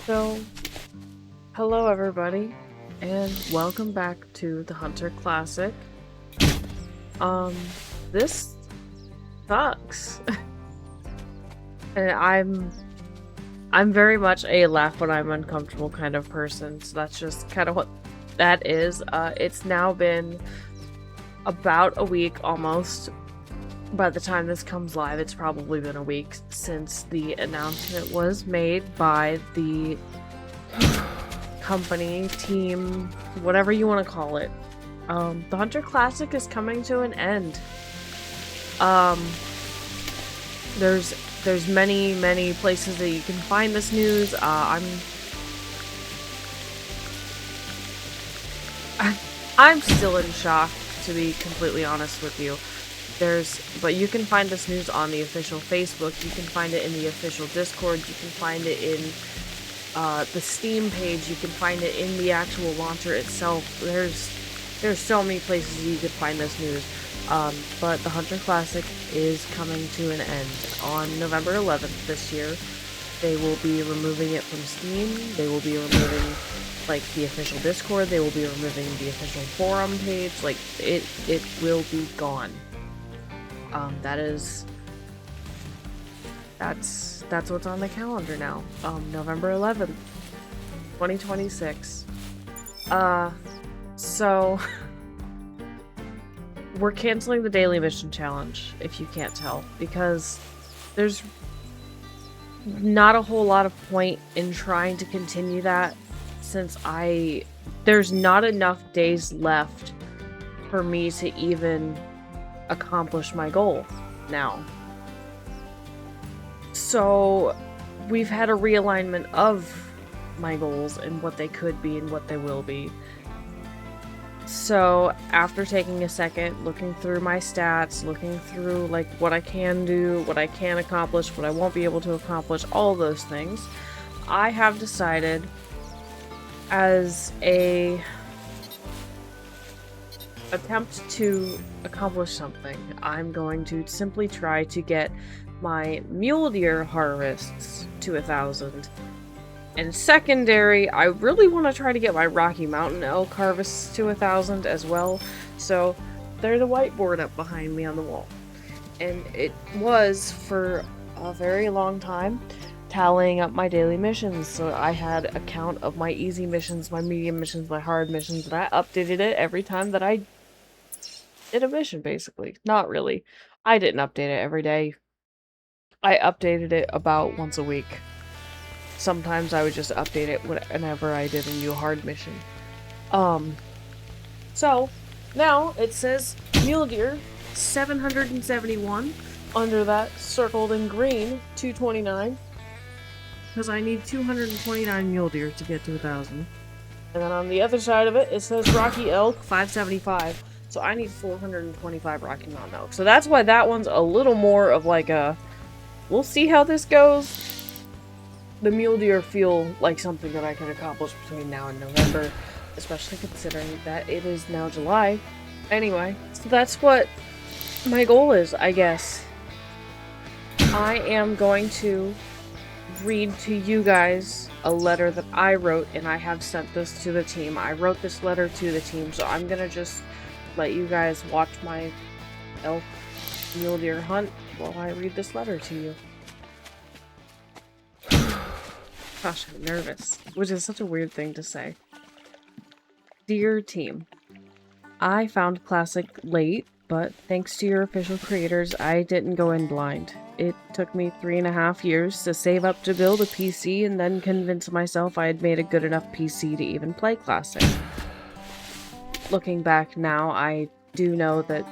So, hello everybody, and welcome back to the Hunter Classic. This sucks. And I'm very much a laugh when I'm uncomfortable kind of person, so that's just kind of what that is. It's now been about a week almost. By the time this comes live, it's probably been a week since the announcement was made by the company, team, whatever you want to call it. The Hunter Classic is coming to an end. There's many places that you can find this news. I'm still in shock, to be completely honest with you. But you can find this news on the official Facebook, you can find it in the official Discord, you can find it in the Steam page, you can find it in the actual launcher itself. There's so many places you can find this news. But the Hunter Classic is coming to an end on November 11th this year. They will be removing it from Steam, they will be removing like the official Discord, they will be removing the official forum page, like it will be gone. That's what's on the calendar now. November 11th, 2026. So we're canceling the daily mission challenge, if you can't tell, because there's not a whole lot of point in trying to continue that, since there's not enough days left for me to even accomplish my goal now. So we've had a realignment of my goals and what they could be and what they will be. So after taking a second, looking through my stats, looking through like what I can do, what I can accomplish, what I won't be able to accomplish, all those things, I have decided as a attempt to accomplish something, I'm going to simply try to get my mule deer harvests to 1,000. And secondary, I really want to try to get my Rocky Mountain elk harvests to 1,000 as well. So there's a whiteboard up behind me on the wall. And it was for a very long time tallying up my daily missions. So I had a count of my easy missions, my medium missions, my hard missions, and I updated it every time that I did a mission, basically. Not really. I didn't update it every day. I updated it about once a week. Sometimes I would just update it whenever I did a new hard mission. So now it says mule deer 771 under that circled in green 229, because I need 229 mule deer to get to 1,000. And then on the other side of it, it says Rocky Elk 575. So I need 425 Rocky Mountain Elk. So that's why that one's a little more of like a, we'll see how this goes. The mule deer feel like something that I can accomplish between now and November, especially considering that it is now July. Anyway, so that's what my goal is, I guess. I am going to read to you guys a letter that I wrote, and I have sent this to the team. I wrote this letter to the team, so I'm gonna just let you guys watch my elk mule deer hunt while I read this letter to you. Gosh, I'm nervous, which is such a weird thing to say. Dear team, I found Classic late, but thanks to your official creators, I didn't go in blind. It took me 3.5 years to save up to build a PC and then convince myself I had made a good enough PC to even play Classic. Looking back now, I do know that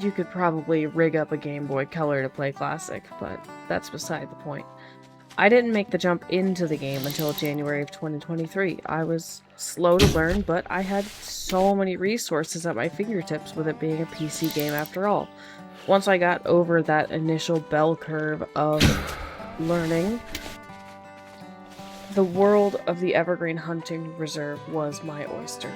you could probably rig up a Game Boy Color to play Classic, but that's beside the point. I didn't make the jump into the game until January of 2023. I was slow to learn, but I had so many resources at my fingertips with it being a PC game after all. Once I got over that initial bell curve of learning, the world of the Evergreen Hunting Reserve was my oyster.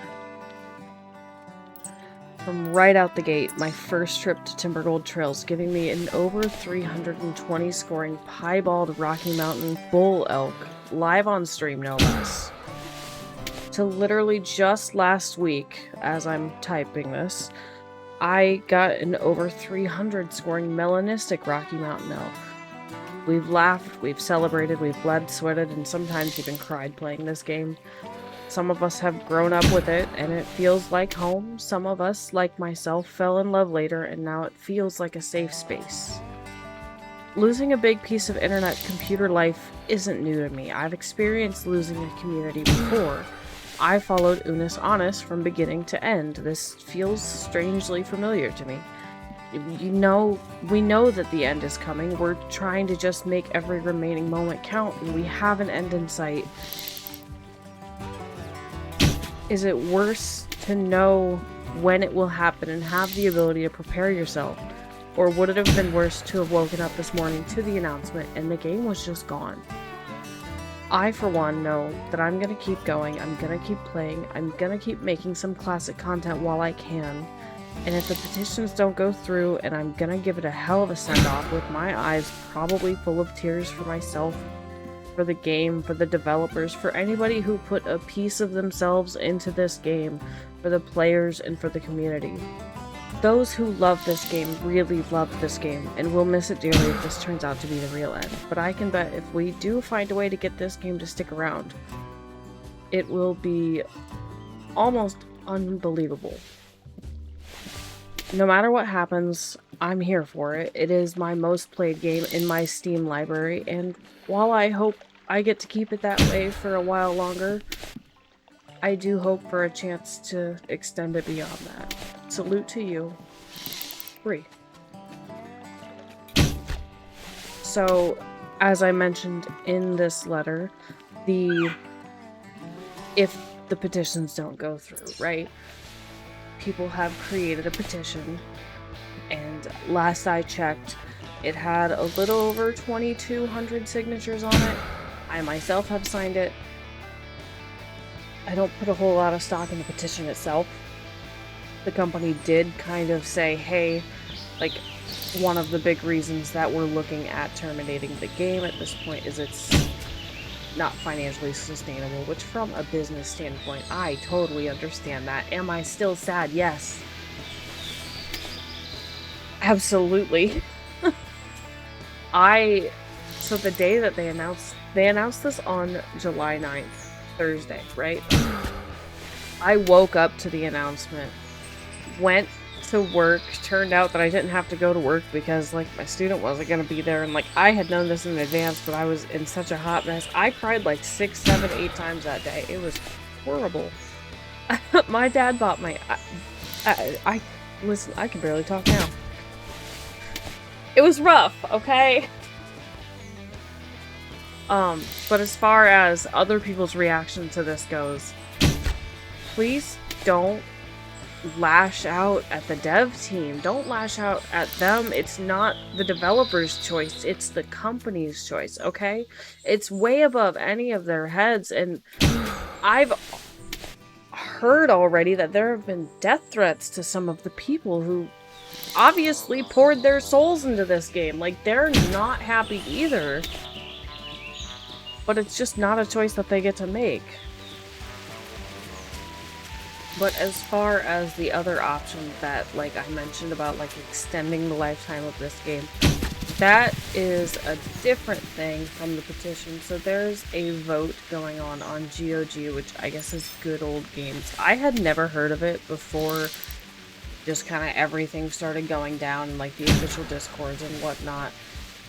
from right out the gate, my first trip to Timbergold Trails, giving me an over 320 scoring piebald Rocky Mountain bull elk, live on stream no less. To literally just last week, as I'm typing this, I got an over 300 scoring melanistic Rocky Mountain elk. We've laughed, we've celebrated, we've bled, sweated, and sometimes even cried playing this game. Some of us have grown up with it, and it feels like home. Some of us, like myself, fell in love later, and now it feels like a safe space. Losing a big piece of internet computer life isn't new to me. I've experienced losing a community before. I followed Unis Honest from beginning to end. This feels strangely familiar to me. We know that the end is coming. We're trying to just make every remaining moment count, and we have an end in sight. Is it worse to know when it will happen and have the ability to prepare yourself? Or would it have been worse to have woken up this morning to the announcement and the game was just gone? I, for one, know that I'm gonna keep going, I'm gonna keep playing, I'm gonna keep making some classic content while I can, and if the petitions don't go through, and I'm gonna give it a hell of a send-off with my eyes probably full of tears for myself, for the game, for the developers, for anybody who put a piece of themselves into this game, for the players, and for the community. Those who love this game really love this game, and will miss it dearly if this turns out to be the real end. But I can bet if we do find a way to get this game to stick around, it will be almost unbelievable. No matter what happens, I'm here for it. It is my most played game in my Steam library, and while I hope I get to keep it that way for a while longer, I do hope for a chance to extend it beyond that. Salute to you. Bree. So, as I mentioned in this letter, if the petitions don't go through, right? People have created a petition, and last I checked, it had a little over 2,200 signatures on it. I myself have signed it. I don't put a whole lot of stock in the petition itself. The company did kind of say, hey, like, one of the big reasons that we're looking at terminating the game at this point is it's not financially sustainable, which from a business standpoint, I totally understand that. Am I still sad? Yes. Absolutely. So the day that they announced this on July 9th, Thursday, right? I woke up to the announcement, went to work, turned out that I didn't have to go to work because, like, my student wasn't gonna be there, and, like, I had known this in advance, but I was in such a hot mess. I cried, like, 6, 7, 8 times that day. It was horrible. My dad bought my... Listen, I can barely talk now. It was rough, okay? But as far as other people's reaction to this goes, please don't lash out at the dev team. Don't lash out at them. It's not the developer's choice. It's the company's choice, okay? It's way above any of their heads, and I've heard already that there have been death threats to some of the people who obviously poured their souls into this game. Like, they're not happy either. But it's just not a choice that they get to make. But as far as the other options that, like I mentioned about, like, extending the lifetime of this game, that is a different thing from the petition. So there's a vote going on GOG, which I guess is Good Old Games. I had never heard of it before just kind of everything started going down in, like, the official discords and whatnot.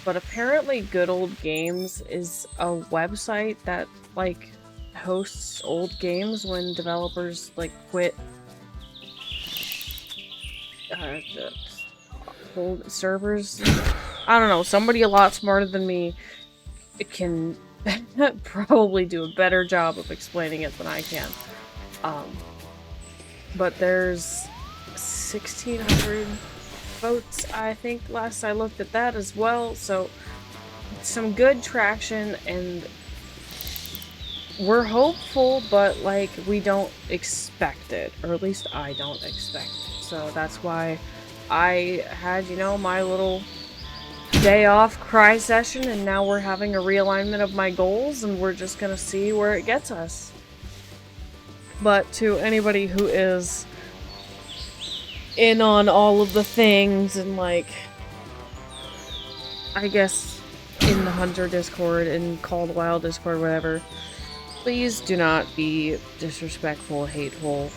But apparently Good Old Games is a website that, like, hosts old games when developers, like, quit old servers. I don't know, somebody a lot smarter than me can probably do a better job of explaining it than I can. But there's 1,600 votes, I think, last I looked at that as well, so some good traction, and we're hopeful, but, like, we don't expect it, or at least I don't expect it. So that's why I had, you know, my little day off cry session, and now we're having a realignment of my goals, and we're just gonna see where it gets us. But to anybody who is in on all of the things and, like, I guess in the Hunter Discord and Call the Wild Discord, whatever, please do not be disrespectful, hateful,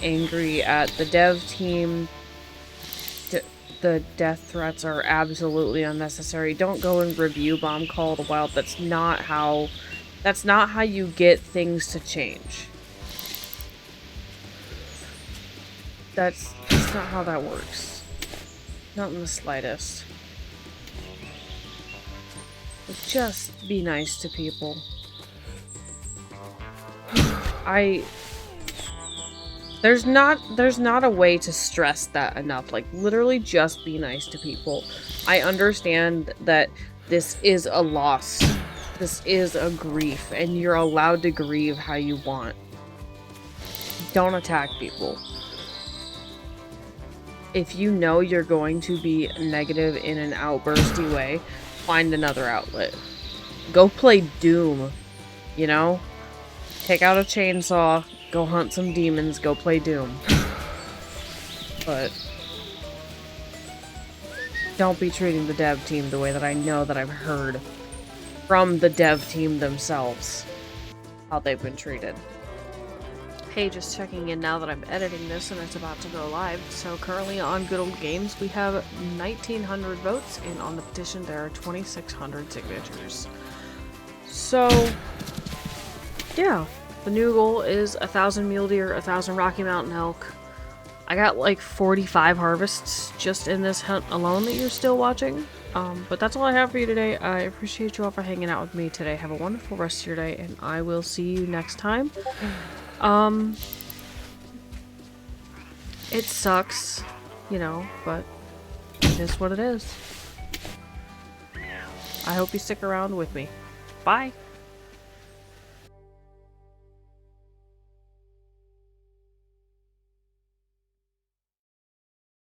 angry at the dev team. The death threats are absolutely unnecessary. Don't go and review bomb Call the Wild. That's not how you get things to change. That's not how that works. Not in the slightest. But just be nice to people. There's not a way to stress that enough. Like, literally just be nice to people. I understand that this is a loss. This is a grief, and you're allowed to grieve how you want. Don't attack people. If you know you're going to be negative in an outbursty way, find another outlet. Go play Doom, you know? Take out a chainsaw, go hunt some demons, go play Doom. But don't be treating the dev team the way that I know that I've heard from the dev team themselves how they've been treated. Hey, just checking in now that I'm editing this and it's about to go live. So currently on Good Old Games, we have 1,900 votes, and on the petition there are 2,600 signatures. So, yeah, the new goal is 1,000 mule deer, 1,000 Rocky Mountain elk. I got like 45 harvests just in this hunt alone that you're still watching. But that's all I have for you today. I appreciate you all for hanging out with me today. Have a wonderful rest of your day, and I will see you next time. It sucks, you know, but it is what it is. I hope you stick around with me. Bye!